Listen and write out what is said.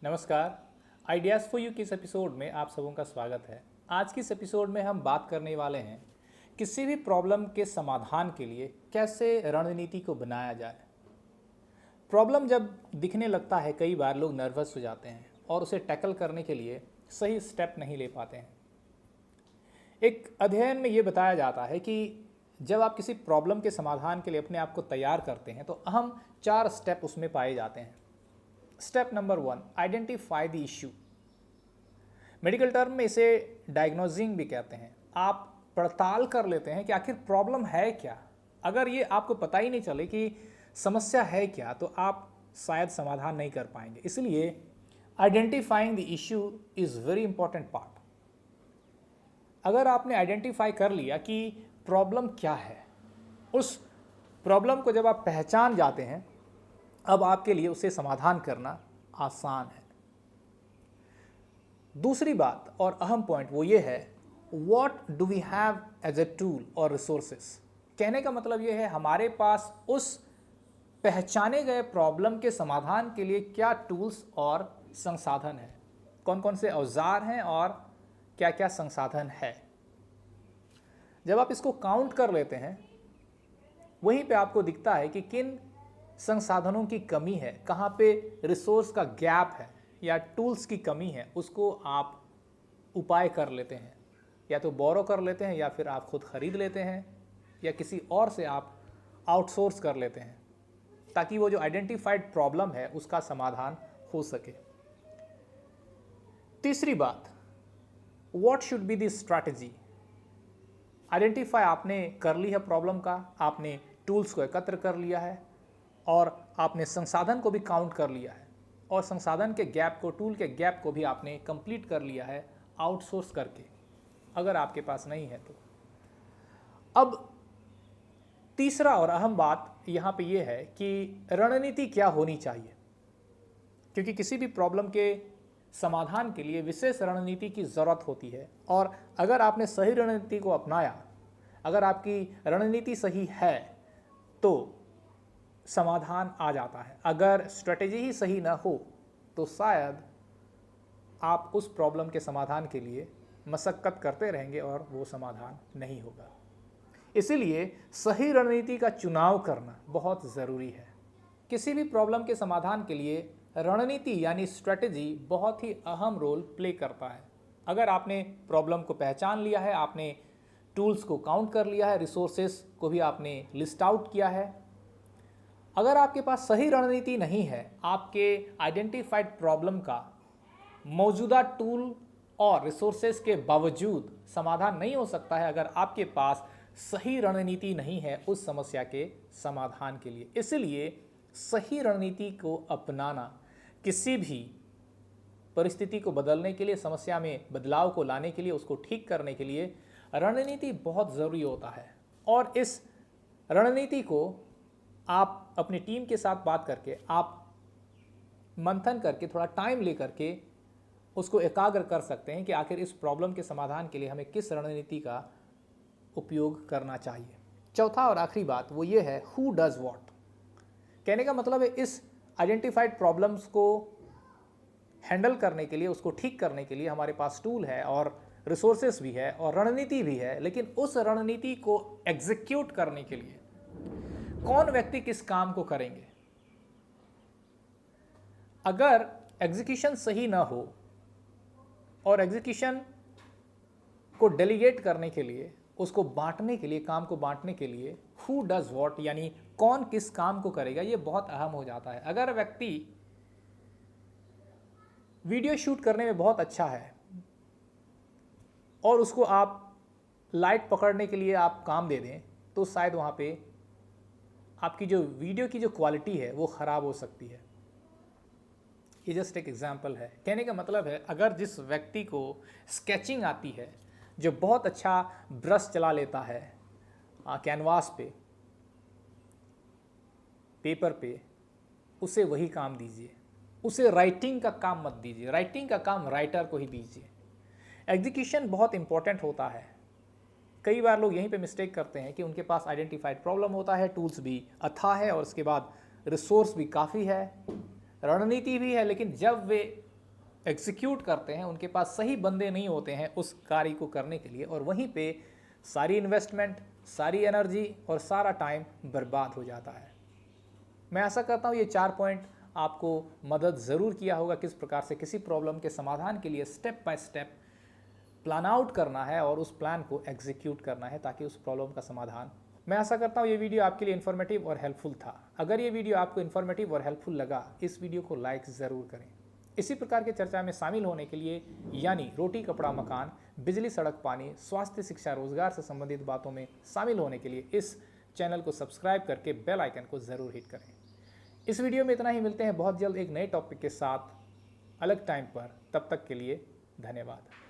नमस्कार। Ideas for you के इस एपिसोड में आप सबों का स्वागत है। आज की इस एपिसोड में हम बात करने वाले हैं किसी भी प्रॉब्लम के समाधान के लिए कैसे रणनीति को बनाया जाए। प्रॉब्लम जब दिखने लगता है कई बार लोग नर्वस हो जाते हैं और उसे टैकल करने के लिए सही स्टेप नहीं ले पाते हैं। एक अध्ययन में ये बताया जाता है कि जब आप किसी प्रॉब्लम के समाधान के लिए अपने आप को तैयार करते हैं तो अहम 4 स्टेप उसमें पाए जाते हैं। Step number 1, identify the issue. Medical term में इसे डायग्नोजिंग भी कहते हैं। आप पड़ताल कर लेते हैं कि आखिर प्रॉब्लम है क्या। अगर ये आपको पता ही नहीं चले कि समस्या है क्या तो आप शायद समाधान नहीं कर पाएंगे। इसलिए identifying the issue is very important part. अगर आपने आइडेंटिफाई कर लिया कि प्रॉब्लम क्या है, उस प्रॉब्लम को जब आप पहचान जाते हैं, अब आपके लिए उसे समाधान करना आसान है। दूसरी बात और अहम पॉइंट वो ये है, what do we have as a tool और रिसोर्सेस। कहने का मतलब ये है हमारे पास उस पहचाने गए प्रॉब्लम के समाधान के लिए क्या टूल्स और संसाधन है, कौन कौन से औजार हैं और क्या क्या संसाधन है। जब आप इसको काउंट कर लेते हैं वहीं पे आपको दिखता है कि किन संसाधनों की कमी है, कहाँ पे रिसोर्स का गैप है या टूल्स की कमी है, उसको आप उपाय कर लेते हैं। या तो बोरो कर लेते हैं या फिर आप खुद खरीद लेते हैं या किसी और से आप आउटसोर्स कर लेते हैं ताकि वो जो आइडेंटिफाइड प्रॉब्लम है उसका समाधान हो सके। तीसरी बात, what should be the strategy. Identify आपने कर ली है प्रॉब्लम का, आपने टूल्स को एकत्र कर लिया है और आपने संसाधन को भी काउंट कर लिया है और संसाधन के गैप को, टूल के गैप को भी आपने कंप्लीट कर लिया है आउटसोर्स करके, अगर आपके पास नहीं है तो। अब तीसरा और अहम बात यहाँ पे ये है कि रणनीति क्या होनी चाहिए, क्योंकि किसी भी प्रॉब्लम के समाधान के लिए विशेष रणनीति की ज़रूरत होती है। और अगर आपने सही रणनीति को अपनाया, अगर आपकी रणनीति सही है तो समाधान आ जाता है। अगर स्ट्रेटेजी ही सही ना हो तो शायद आप उस प्रॉब्लम के समाधान के लिए मशक्कत करते रहेंगे और वो समाधान नहीं होगा। इसीलिए सही रणनीति का चुनाव करना बहुत ज़रूरी है। किसी भी प्रॉब्लम के समाधान के लिए रणनीति यानी स्ट्रेटेजी बहुत ही अहम रोल प्ले करता है। अगर आपने प्रॉब्लम को पहचान लिया है, आपने टूल्स को काउंट कर लिया है, रिसोर्सेस को भी आपने लिस्ट आउट किया है, अगर आपके पास सही रणनीति नहीं है, आपके आइडेंटिफाइड प्रॉब्लम का मौजूदा टूल और रिसोर्सेस के बावजूद समाधान नहीं हो सकता है अगर आपके पास सही रणनीति नहीं है उस समस्या के समाधान के लिए। इसलिए सही रणनीति को अपनाना किसी भी परिस्थिति को बदलने के लिए, समस्या में बदलाव को लाने के लिए, उसको ठीक करने के लिए रणनीति बहुत ज़रूरी होता है। और इस रणनीति को आप अपनी टीम के साथ बात करके, आप मंथन करके, थोड़ा टाइम ले करके उसको एकाग्र कर सकते हैं कि आखिर इस प्रॉब्लम के समाधान के लिए हमें किस रणनीति का उपयोग करना चाहिए। चौथा और आखिरी बात वो ये है, हु डज व्हाट। कहने का मतलब है इस आइडेंटिफाइड प्रॉब्लम्स को हैंडल करने के लिए, उसको ठीक करने के लिए हमारे पास टूल है और रिसोर्सेस भी है और रणनीति भी है, लेकिन उस रणनीति को एग्जीक्यूट करने के लिए कौन व्यक्ति किस काम को करेंगे। अगर एग्जीक्यूशन सही ना हो और एग्जीक्यूशन को डेलीगेट करने के लिए, उसको बांटने के लिए, काम को बांटने के लिए हु डज व्हाट यानी कौन किस काम को करेगा, ये बहुत अहम हो जाता है। अगर व्यक्ति वीडियो शूट करने में बहुत अच्छा है और उसको आप लाइट पकड़ने के लिए आप काम दे दें तो शायद वहाँ पे आपकी जो वीडियो की जो क्वालिटी है वो ख़राब हो सकती है। ये जस्ट एक एग्जांपल है। कहने का मतलब है अगर जिस व्यक्ति को स्केचिंग आती है, जो बहुत अच्छा ब्रश चला लेता है कैनवास पे, पेपर पे, उसे वही काम दीजिए। उसे राइटिंग का काम मत दीजिए, राइटिंग का काम राइटर को ही दीजिए। एग्जीक्यूशन बहुत इंपॉर्टेंट होता है। कई बार लोग यहीं पे मिस्टेक करते हैं कि उनके पास आइडेंटिफाइड प्रॉब्लम होता है, टूल्स भी अथाह है और उसके बाद रिसोर्स भी काफ़ी है, रणनीति भी है, लेकिन जब वे एग्जीक्यूट करते हैं उनके पास सही बंदे नहीं होते हैं उस कार्य को करने के लिए, और वहीं पे सारी इन्वेस्टमेंट, सारी एनर्जी और सारा टाइम बर्बाद हो जाता है। मैं आशा करता हूँ ये 4 पॉइंट आपको मदद ज़रूर किया होगा किस प्रकार से किसी प्रॉब्लम के समाधान के लिए step by step plan out करना है और उस प्लान को एग्जीक्यूट करना है ताकि उस प्रॉब्लम का समाधान। मैं आशा करता हूँ ये वीडियो आपके लिए इन्फॉर्मेटिव और हेल्पफुल था। अगर ये वीडियो आपको इन्फॉर्मेटिव और हेल्पफुल लगा, इस वीडियो को लाइक ज़रूर करें। इसी प्रकार की चर्चा में शामिल होने के लिए, यानी रोटी कपड़ा मकान, बिजली सड़क पानी, स्वास्थ्य शिक्षा रोजगार से संबंधित बातों में शामिल होने के लिए इस चैनल को सब्सक्राइब करके बेल आइकन को ज़रूर हिट करें। इस वीडियो में इतना ही। मिलते हैं बहुत जल्द एक नए टॉपिक के साथ अलग टाइम पर। तब तक के लिए धन्यवाद।